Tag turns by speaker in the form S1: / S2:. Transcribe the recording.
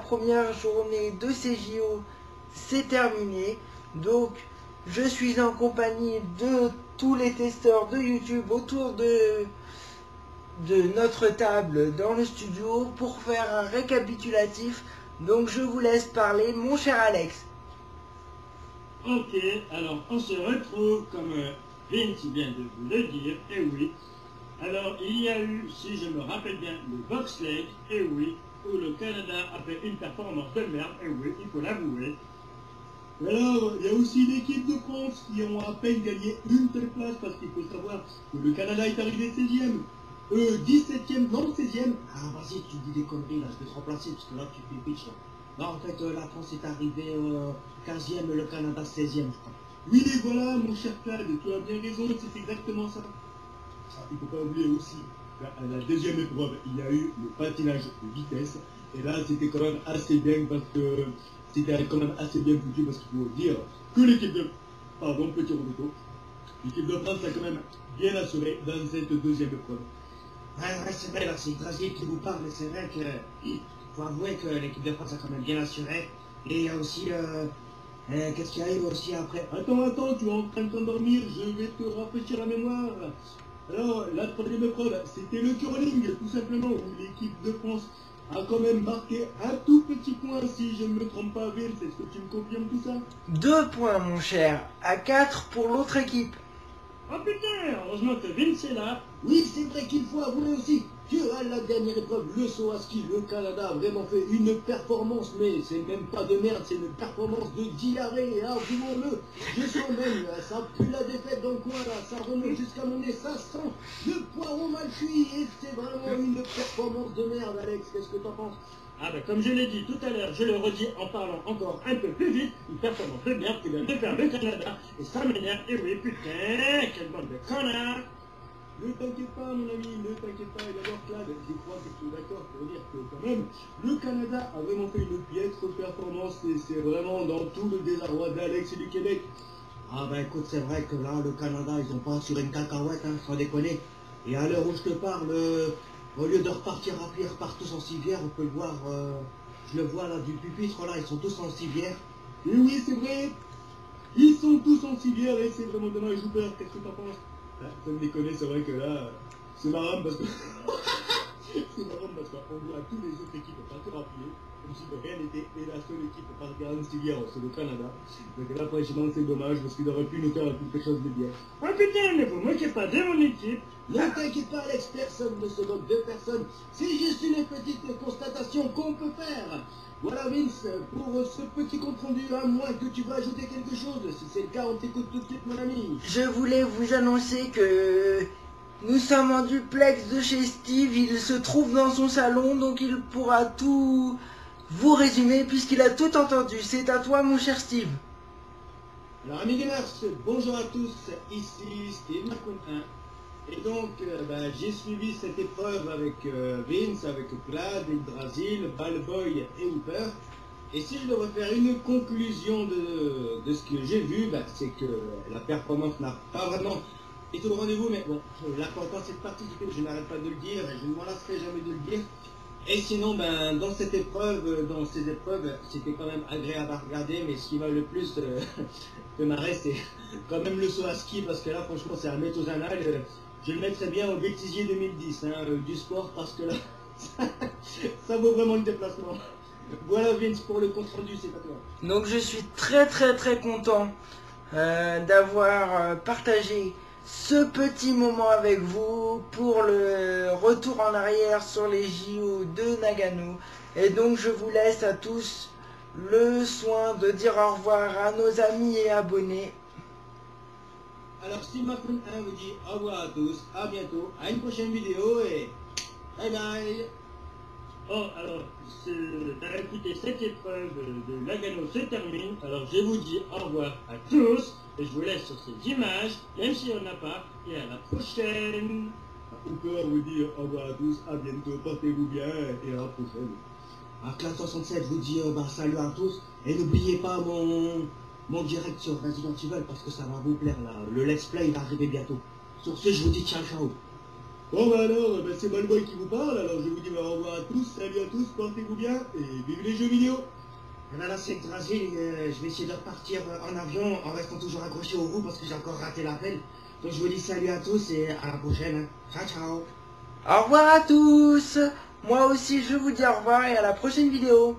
S1: première journée de ces JO, c'est terminé. Donc, je suis en compagnie de tous les testeurs de YouTube autour de notre table dans le studio pour faire un récapitulatif. Donc, je vous laisse parler, mon cher Alex.
S2: Ok, alors on se retrouve comme Vince vient de vous le dire, et oui. Alors il y a eu, si je me rappelle bien, le bobsleigh, et oui, où le Canada a fait une performance de merde, et oui, il faut l'avouer. Alors, il y a aussi l'équipe de France qui ont à peine gagné une seule place parce qu'il faut savoir que le Canada est arrivé 16e. 17e, non 16e.
S3: Ah, vas-y, tu dis des conneries là, je vais te remplacer parce que là tu fais bitch là. Non, en fait, la France est arrivée 15e, le Canada 16e, je crois.
S2: Oui, voilà, mon cher Claude, tu as bien raison, c'est exactement ça. Ah, il ne faut pas oublier aussi qu'à la deuxième épreuve, il y a eu le patinage de vitesse. Et là, c'était quand même assez bien parce que c'était quand même assez bien foutu parce qu'il faut dire que l'équipe de... Pardon, petit retour. L'équipe de France a quand même bien assuré dans cette deuxième épreuve.
S3: Ouais, c'est vrai, là, c'est Dragier qui vous parle, mais c'est vrai que faut avouer que l'équipe de France a quand même bien assuré. Et il y a aussi, qu'est-ce qu'il y a eu aussi après?
S2: Attends, tu es en train de t'endormir, je vais te rafraîchir la mémoire. Alors, la troisième épreuve, c'était le curling, tout simplement, où l'équipe de France a quand même marqué un tout petit point, si je ne me trompe pas, Vince. Est-ce que tu me confirmes tout ça?
S1: 2 points, mon cher, à 4 pour l'autre équipe.
S2: Oh putain, heureusement que Vince est là.
S3: Oui, c'est vrai qu'il faut avouer aussi que à la dernière épreuve, le saut à ski, le Canada a vraiment fait une performance, mais c'est même pas de merde, c'est une performance de diarrhée, avouons-le. Je sens même, ça pue la défaite dans le coin là, ça remonte jusqu'à mon nez, ça sent le poireau mal cuit, et c'est vraiment une performance de merde, Alex, qu'est-ce que t'en penses?
S2: Ah ben comme je l'ai dit tout à l'heure, je le redis en parlant encore un peu plus vite, une performance de merde qui vient de faire le Canada, et ça m'énerve, et oui putain, quelle bande de connards. Ne t'inquiète pas mon ami, ne t'inquiète pas, et d'abord Claude, je crois que tu es d'accord pour dire que quand même, le Canada a vraiment fait une piètre performance, et c'est vraiment dans tout le désarroi d'Alex et du Québec.
S3: Ah ben écoute, c'est vrai que là, le Canada, ils ont pas assuré une cacahuète, hein, sans déconner. Et à l'heure où je te parle, au lieu de repartir à pied, ils repartent tous en civière, on peut le voir, je le vois là du pupitre, là, ils sont tous en civière.
S2: Et oui, c'est vrai, ils sont tous en civière, et c'est vraiment dommage, Hooper, qu'est-ce que t'en penses? Sans déconner, c'est vrai que là, c'est marrant parce que... c'est marrant parce qu'on voit toutes les autres équipes partir à pied, comme si de rien n'était, et la seule équipe partir en civière, c'est le Canada. Donc là, franchement, c'est dommage parce qu'il aurait pu nous faire quelque chose de bien. Oh putain, mais vous moquez pas de mon équipe.
S3: Ne t'inquiète pas, Alex, personne ne se moque de personne. C'est juste une petite constatation qu'on peut faire. Voilà, Vince, pour ce petit compte-rendu, à moins que tu veux ajouter quelque chose. Si c'est le cas, on t'écoute tout de suite, mon ami.
S1: Je voulais vous annoncer que nous sommes en duplex de chez Steve. Il se trouve dans son salon, donc il pourra tout vous résumer puisqu'il a tout entendu. C'est à toi, mon cher Steve.
S2: Alors, amis gamers, bonjour à tous, ici Steve McQueen 1. Et donc, j'ai suivi cette épreuve avec Vince, avec Claude, Yggdrasil, Ballboy et Hooper. Et si je devrais faire une conclusion de ce que j'ai vu, c'est que la performance n'a pas vraiment été au rendez-vous, mais bon, l'important c'est de participer, je n'arrête pas de le dire, et je ne m'en lasserai jamais de le dire. Et sinon, dans cette épreuve, dans ces épreuves, c'était quand même agréable à regarder, mais ce qui m'a le plus fait marrer, c'est quand même le saut à ski, parce que là, franchement, c'est un maître aux annales. Je le mettrais bien au bêtisier 2010, du sport, parce que là, ça vaut vraiment le déplacement. Voilà Vince pour le compte rendu, c'est à toi.
S1: Donc je suis très content d'avoir partagé ce petit moment avec vous pour le retour en arrière sur les JO de Nagano. Et donc je vous laisse à tous le soin de dire au revoir à nos amis et abonnés.
S2: Alors Steve McQueen 1 vous dit au revoir à tous, à bientôt, à une prochaine vidéo et bye bye. Oh, alors, écoutez, cette épreuve de Nagano se termine. Alors, je vous dis au revoir à tous. Et je vous laisse sur ces images, même si on n'a pas. Et à la prochaine. Hooper vous dit au revoir à tous, à bientôt, portez-vous bien et à la prochaine.
S3: Claude 67 vous dit salut à tous. Et n'oubliez pas mon direct sur Resident Evil parce que ça va vous plaire là. Le let's play va arriver bientôt. Sur ce, je vous dis ciao ciao.
S2: Bon bah alors, c'est Malboy qui vous parle, alors je vous dis au revoir à tous, salut à tous, portez-vous bien, et vive les jeux vidéo.
S3: Voilà, c'est Drasil, je vais essayer de repartir en avion en restant toujours accroché aux roues parce que j'ai encore raté l'appel. Donc je vous dis salut à tous et à la prochaine. Ciao ciao.
S1: Au revoir à tous. Moi aussi je vous dis au revoir et à la prochaine vidéo.